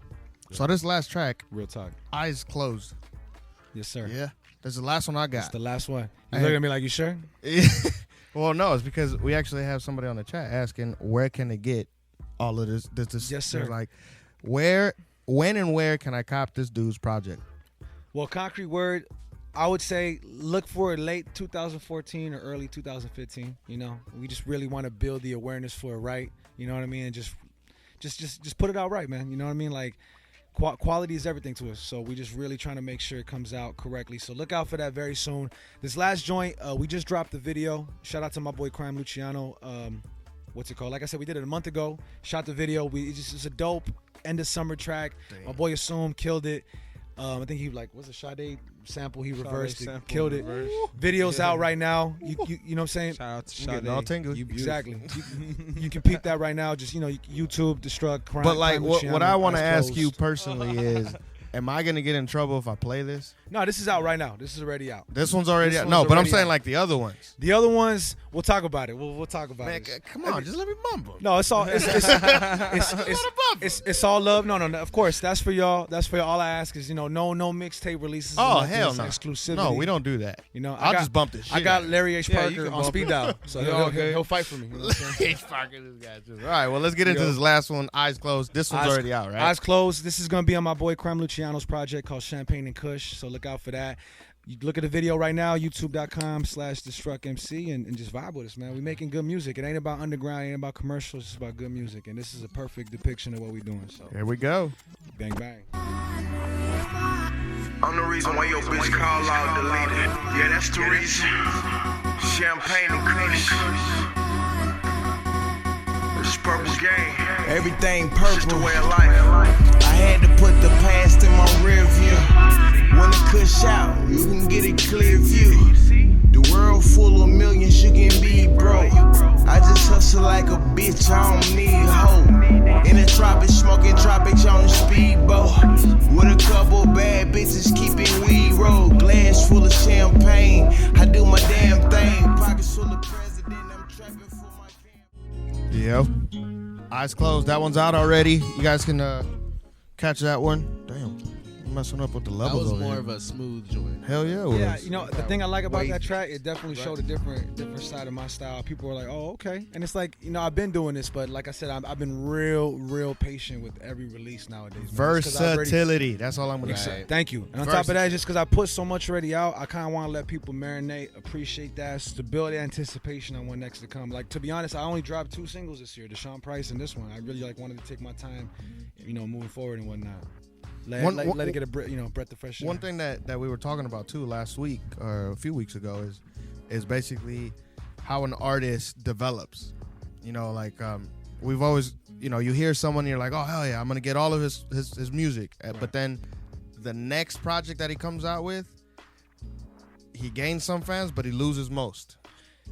so this last track, Real talk. Eyes Closed. Yes, sir. Yeah, that's the last one I That's got. the last one. You Hey. looking at me like, you sure? Well, Well, no, it's because we actually have somebody on the chat asking where can they get all of this. Yes, sir. They're like, when and where can I cop this dude's project? Well, Concrete Word, I would say look for it late 2014 or early 2015. You know, we just really want to build the awareness for it right. You know what I mean? And just put it out right, man. You know what I mean? Like, quality is everything to us, so we just really trying to make sure it comes out correctly. So look out for that very soon. This last joint, we just dropped the video. Shout out to my boy Crime Luciano. What's it called? Like I said, we did it a month ago. Shot the video. It's a dope end of summer track. Damn. My boy Assume killed it. I think he what's a Sade sample? He reversed it, killed it. Video's out right now. You know what I'm saying? Shout out to Sade. All tingly. Exactly. you can peep that right now. Just YouTube, Destruct, Crime. But like, Crime what Luciano, I want to Eyes ask you Closed. personally is, am I gonna get in trouble if I play this? No, this is out right now. This is already out. This one's already This out. one's No, but I'm already saying out. like the other ones. The other ones, we'll talk about it. We'll talk about Man, it. come on, just let me mumble. No, it's all it's all love. No. Of course, that's for y'all. That's for y'all. All I ask is no mixtape releases. Oh nothing. hell It's no! exclusivity. No, we don't do that. I'll just bump this shit. I got out. Larry H. Yeah, you Parker can on bump speed it. dial, so he'll fight for me. You know what I'm saying? H. Parker, this guy too. All right, well let's get into this last one. Eyes closed. This one's already out, right? Eyes closed. This is gonna be on my boy Crime Luciano's project called Champagne and Kush. So look out for that. You look at the video right now, youtube.com/DestructMC, and just vibe with us, man. We making good music. It ain't about underground, it ain't about commercials. It's about good music, and this is a perfect depiction of what we're doing. So Here we go. bang bang. I'm the reason why your bitch call out deleted. Yeah, that's the reason. Champagne and Kush. This is purple game. Everything It's just the purple. way of life. I had to put the past in my rear view. When the Kush out, you can get a clear view. The world full of millions, you can be broke. I just hustle like a bitch, I don't need hope. In the tropics, smoking tropics on the speedboat. With a couple bad bitches keeping weed roll. Glass full of champagne, I do my damn thing. Pockets full of president, I'm trapping for my family. Yep. Eyes closed. That one's out already. You guys can catch that one. Damn, I'm messing up with the That levels was over more here. of a smooth joint. Hell yeah, it was. Yeah, the thing I like about Wavy. that track, it definitely showed a different side of my style. People were like, "Oh, okay," and it's like, I've been doing this, but like I said, I've been real patient with every release nowadays. man. It's 'cause I've already- Versatility. That's all I'm gonna Right. say. Thank you. And on top of that, just because I put so much already out, I kind of want to let people marinate, appreciate that, to build anticipation on what next to come. Like, to be honest, I only dropped 2 singles this year, Deshaun Price and this one. I really wanted to take my time, moving forward and whatnot. Let it get a breath of fresh air. One thing that we were talking about too last week or a few weeks ago is basically how an artist develops. We've always, you hear someone and you're like, oh hell yeah, I'm gonna get all of his music, but then the next project that he comes out with, he gains some fans, but he loses most.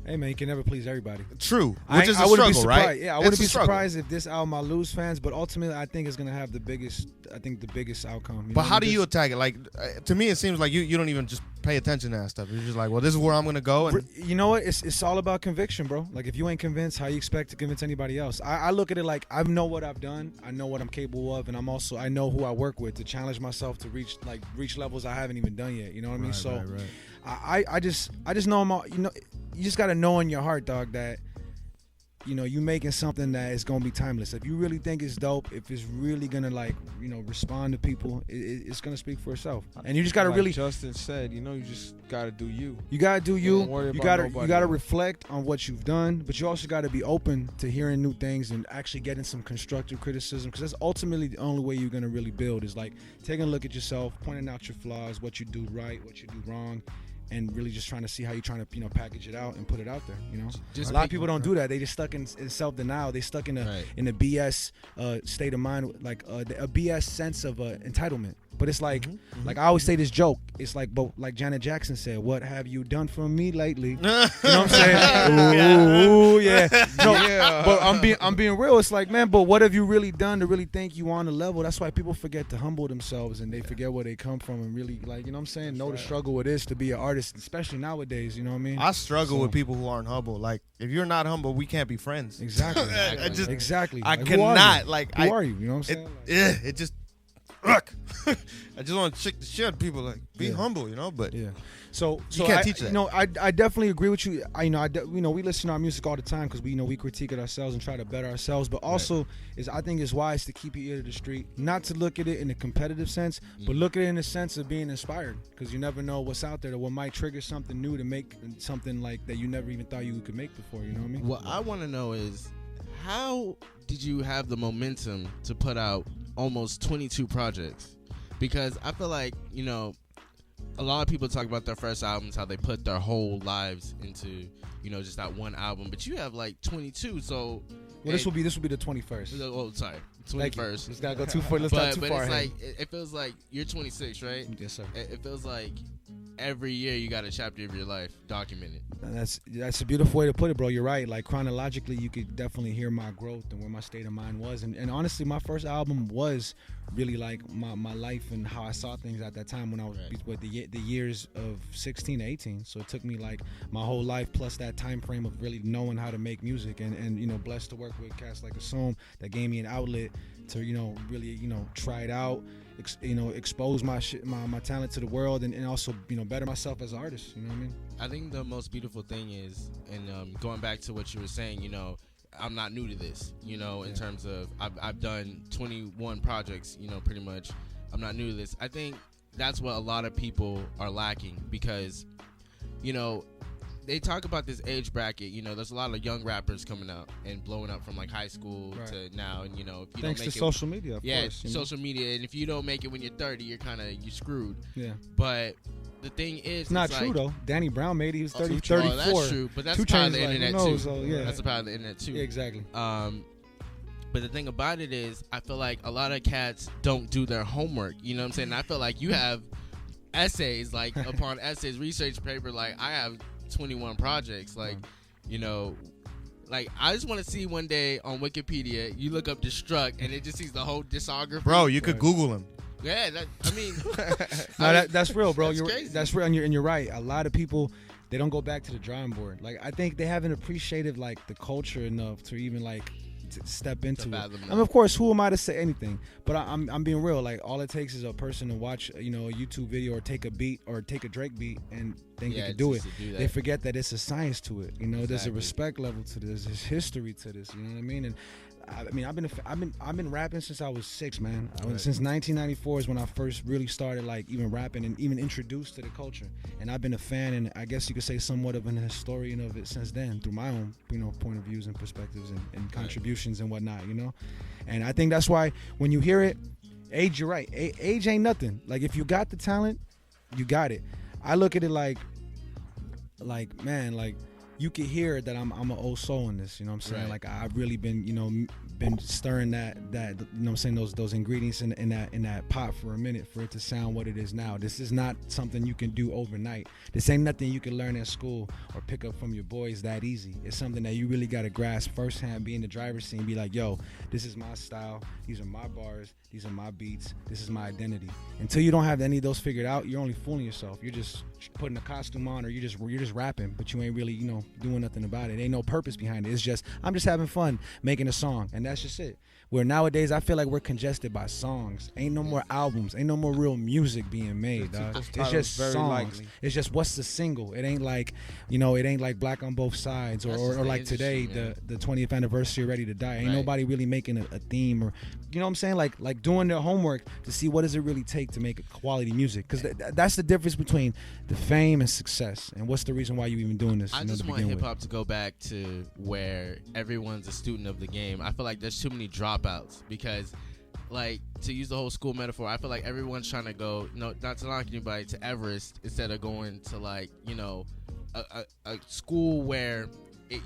Hey man, you can never please everybody. True, I which is a wouldn't be struggle, surprised. right? Yeah, I wouldn't It's a be struggle. surprised if this album I lose fans, but ultimately I think it's gonna have the biggest outcome. But how do you attack it? Like, to me, it seems like you don't even just pay attention to that stuff. You're just like, well, this is where I'm gonna go. And You know what? It's all about conviction, bro. Like, if you ain't convinced, how you expect to convince anybody else? I look at it like I know what I've done, I know what I'm capable of, and I know who I work with to challenge myself to reach levels I haven't even done yet. You know what I mean? So I just know I'm all, you just gotta know in your heart, dog, that you making something that is gonna be timeless. If you really think it's dope, if it's really gonna respond to people, it's gonna speak for itself. And you just gotta Like really, Justin said, you just gotta do you. you gotta do you. Don't worry You about gotta nobody gotta else. reflect on what you've done, but you also gotta be open to hearing new things and actually getting some constructive criticism, because that's ultimately the only way you're gonna really build, is like taking a look at yourself, pointing out your flaws, what you do right, what you do wrong, and really just trying to see how you're trying to package it out and put it out there. Just A lot of make- people don't do that. They just stuck in self-denial. They stuck in Right. a BS state of mind, like a BS sense of entitlement. But it's like, like I always say this joke. It's like, but like Janet Jackson said, "What have you done for me lately?" You know what I'm saying? Ooh, yeah. No, but I'm being real. It's like, man, but what have you really done to really think you on the level? That's why people forget to humble themselves and they forget where they come from and really, like, you know what I'm saying? Know the struggle it is to be an artist, especially nowadays. You know what I mean? I struggle So- with people who aren't humble. Like, if you're not humble, we can't be friends. Exactly. I just- exactly. I Like, who are cannot. you? Like, Who are you? You know what I'm saying? it just. Look, I just want to check the shit. People like be Yeah. humble, you know. But Yeah. So can't teach that. You know, I definitely agree with you. We listen to our music all the time because we critique it ourselves and try to better ourselves. But also, I think it's wise to keep your ear to the street, not to look at it in a competitive sense, but look at it in the sense of being inspired. Because you never know what's out there that what might trigger something new to make something like that you never even thought you could make before. You know what I mean? What I want to know is, how did you have the momentum to put out almost 22 projects? Because I feel like, you know, a lot of people talk about their first albums, how they put their whole lives into, you know, just that one album. But you have like 22, so. Well, this will be the 21st. Oh, sorry, Thank you. 21st. Let's not go too far. Let's not too But far it's ahead. like it feels like you're 26, right? Yes, sir. It feels like every year you got a chapter of your life documented. And that's a beautiful way to put it, bro. You're right. Like chronologically, you could definitely hear my growth and where my state of mind was. And honestly, my first album was really like my life and how I saw things at that time when I was with the years of 16 to 18. So it took me like my whole life plus that time frame of really knowing how to make music and you know, blessed to work with cats like Assume that gave me an outlet to, you know, really, you know, try it out, expose my talent to the world and also, you know, better myself as an artist. You know what I mean? I think the most beautiful thing is, and going back to what you were saying, you know, I'm not new to this, you know, in terms of I've done 21 projects, you know, pretty much. I'm not new to this. I think that's what a lot of people are lacking because, you know, they talk about this age bracket. You know, there's a lot of young rappers coming out and blowing up from like high school to now, and you know, if you Thanks don't make to it, social media, of course. social media, and if you don't make it when you're 30, you're screwed. Yeah. But the thing is, It's not like, true though. Danny Brown made it. He was 30, 34. 34. That's true, but that's 2 part of Chainz, the like, internet who knows, too. so, yeah. That's a part of the internet too. Yeah, exactly. But the thing about it is, I feel like a lot of cats don't do their homework. You know what I'm saying? And I feel like you have essays, like upon essays, research paper. Like I have 21 projects. Like, you know, like I just want to see one day on Wikipedia, you look up Destruct, and it just sees the whole discography. bro, you could Google him. Yeah, I mean, No, that's real, bro. That's crazy. That's real, and you're right. A lot of people, they don't go back to the drawing board. Like I think they haven't appreciated like the culture enough to even like to step into it. fathom I mean, of course, who am I to say anything? But I'm being real. Like all it takes is a person to watch, you know, a YouTube video or take a beat or take a Drake beat and think they can do it. just to do that. They forget that it's a science to it. You know, there's a Exactly. respect level to this. There's history to this. You know what I mean? And I mean, I've been rapping since I was 6, man. Since 1994 is when I first really started like even rapping and even introduced to the culture. And I've been a fan and I guess you could say somewhat of an historian of it since then through my own, you know, point of views and perspectives and contributions and whatnot, you know. And I think that's why when you hear it, age, you're right. Age ain't nothing. Like if you got the talent, you got it. I look at it like man, like you can hear that I'm an old soul in this, you know what I'm saying? Right. Like I've really been, you know, been stirring that you know what I'm saying, those ingredients in that pot for a minute for it to sound what it is now. This is not something you can do overnight. This ain't nothing you can learn at school or pick up from your boys that easy. It's something that you really got to grasp firsthand, be in the driver's seat and be like, yo, this is my style, these are my bars, these are my beats, this is my identity. Until you don't have any of those figured out, you're only fooling yourself. You're just putting a costume on or you're just rapping, but you ain't really, you know, doing nothing about it. Ain't no purpose behind it. It's just I'm just having fun making a song, and that's just it. Where nowadays I feel like we're congested by songs. Ain't no more albums. Ain't no more real music being made, dog. It's just very songs. likely. It's just what's the single. It ain't like, you know, it ain't like Black on Both Sides That's just or the like industry, today man. the 20th anniversary of Ready to Die. Ain't Right. nobody really making a theme or, you know what I'm saying? Like doing their homework to see what does it really take to make quality music. Because that's the difference between the fame and success. And what's the reason why you even doing this? I you know, just to want begin hip with. hop to go back to where everyone's a student of the game. I feel like there's too many dropouts because, like, to use the whole school metaphor, I feel like everyone's trying to go, no, not to knock anybody, to Everest instead of going to, like, you know, a school where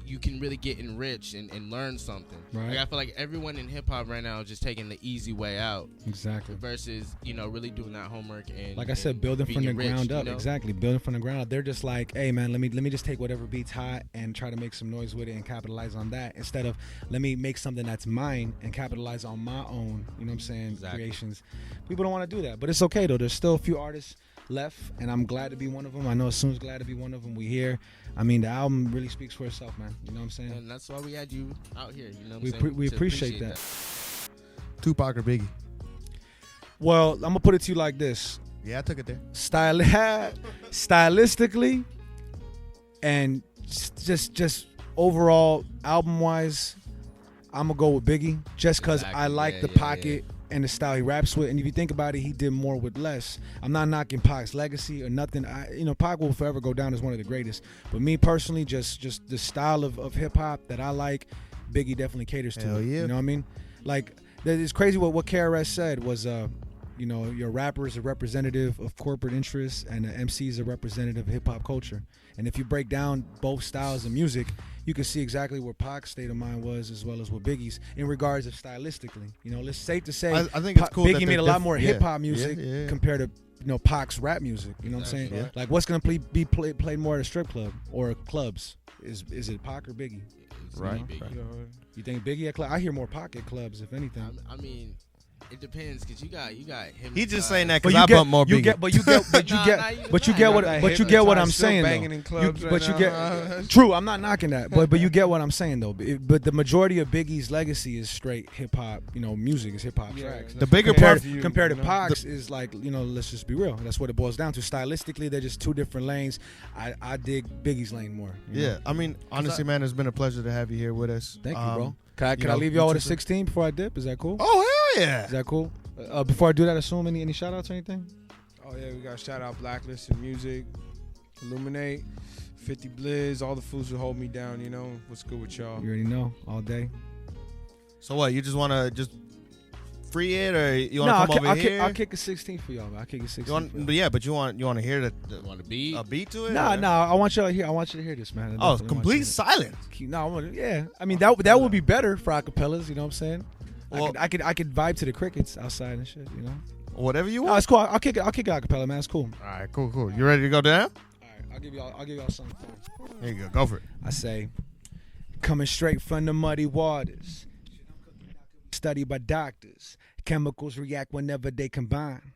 you can really get enriched and learn something. Right. Like, I feel like everyone in hip hop right now is just taking the easy way out Exactly. versus, you know, really doing that homework and, Like I said, and building being from the enriched, ground you up. know? Exactly, building from the ground up. They're just like, hey man, let me just take whatever beats hot and try to make some noise with it and capitalize on that instead of let me make something that's mine and capitalize on my own. You know what I'm saying? Exactly. Creations. People don't want to do that, but it's okay though. There's still a few artists left, and I'm glad to be one of them. I know Assume's glad to be one of them. We here. I mean, the album really speaks for itself, man. You know what I'm saying? And that's why we had you out here. You know what We I'm saying? we To appreciate that. Tupac or Biggie? Well, I'm gonna put it to you like this: Yeah, I took it there. stylistically, and just overall album wise, I'm gonna go with Biggie, just because I like the pocket and the style he raps with. And if you think about it, he did more with less. I'm not knocking Pac's legacy or nothing. Pac will forever go down as one of the greatest. But me personally, just the style of hip hop that I like, Biggie definitely caters to. Hell it. yeah. You know what I mean? Like, it's crazy what KRS said was, your rapper is a representative of corporate interests and the MC is a representative of hip hop culture. And if you break down both styles of music, you can see exactly where Pac's state of mind was as well as what Biggie's in regards of stylistically. It's safe to say I think it's cool that Biggie they're made a lot more yeah. hip hop music Yeah. compared to Pac's rap music. You know what I'm saying? Yeah. Like, what's gonna be played more at a strip club or clubs? Is it Pac or Biggie? Right. You think Biggie at club? I hear more Pac at clubs, if anything. I mean, it depends, cause you got him. He's just saying that But because I bump more Biggie. You get what I'm saying though. True, I'm not knocking that, but you get what I'm saying though. But the majority of Biggie's legacy is straight hip hop. Music is hip hop tracks. The bigger compared, part compared to Pac's is like, let's just be real. That's what it boils down to. Stylistically, they're just two different lanes. I dig Biggie's lane more. you know? I mean, honestly, man, it's been a pleasure to have you here with us. Thank you, bro. Can I leave y'all with a 16 before I dip? Is that cool? Oh, hell yeah. Is that cool? Before I do that, assume any shout outs or anything? Oh yeah, we got shout out Blacklisted Music, Illuminate, 50 Blizz, all the fools who hold me down. What's good with y'all? You already know, all day. So what, you just want to just free it, or you want to come over here? I'll kick a 16 for y'all. I'll kick a 16. But you want to hear Want a beat? a beat to it? No, I want you to hear this, man. Oh, complete silence. I mean that would be better for acapellas. You know what I'm saying? Well, I could vibe to the crickets outside and shit. Whatever you No, want. it's cool. I'll kick it acapella, man. It's cool. All right, cool. You ready to go down? All right, I'll give y'all something fun. There you go for it. I say, coming straight from the muddy waters, studied by doctors. Chemicals react whenever they combine.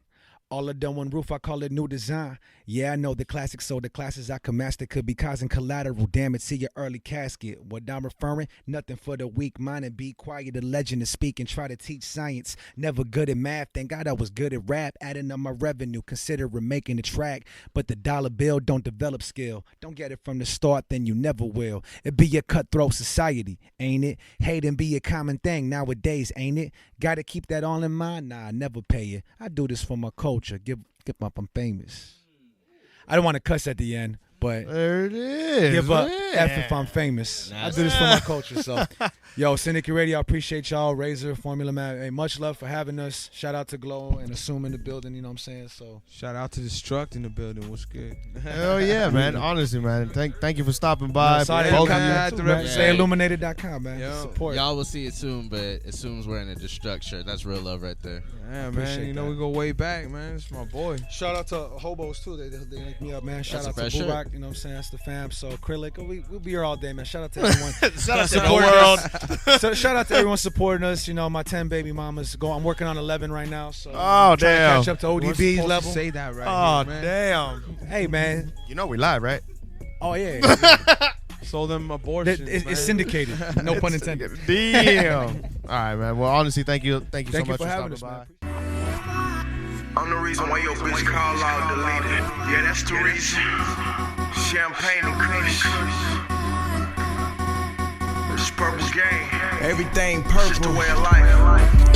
All under one roof, I call it new design. Yeah, I know the classics, so the classes I can master could be causing collateral damage to your early casket. What I'm referring, nothing for the weak mind, and be quiet, the legend to speak and try to teach science. Never good at math, thank God I was good at rap. Adding up my revenue, considering making a track. But the dollar bill don't develop skill. Don't get it from the start, then you never will. It be a cutthroat society, ain't it? Hating be a common thing nowadays, ain't it? Gotta keep that all in mind, nah, I never pay it. I do this for my culture, give up, I'm famous. I don't want to cuss at the end, but There it is. give up man. F if I'm famous. I do this for my culture, so. Yo, Syndicate Radio, I appreciate y'all. Razor, Formula Man, hey, much love for having us. Shout out to Glow and Assume in the building, you know what I'm saying? So Shout out to Destruct in the building. What's good? Hell yeah, man. Honestly, man. Thank you for stopping by. Sorry, Both of man. you. I had to man. represent. Stay illuminated.com, man. Yo. Support. Y'all will see it soon, but Assume's wearing a Destruct shirt. That's real love right there. Yeah, Appreciate man. You know that. we go way back, man. It's my boy. Shout out to Hobos too. They link me up, man. Shout That's a out to fresh shirt. Burak. You know what I'm saying? That's the fam. So Acrylic. We'll be here all day, man. Shout out to everyone. Shout out to the supporting world. us. So shout out to everyone supporting us. My 10 baby mamas. I'm working on 11 right now. So Oh, I'm trying damn. to catch up to We're ODB's supposed level. to say that right Oh, here, man. damn. Hey, man. You know we live, right? Oh yeah. Sold them abortions, It's man. syndicated. No pun intended. Damn. All right, man. Well, honestly, thank you so Thank much you for having stopping us, by. man. I'm the reason why your bitch call out deleted. Yeah, that's the reason. Champagne and Kush. It's purple game. Everything It's just the purple. way of life.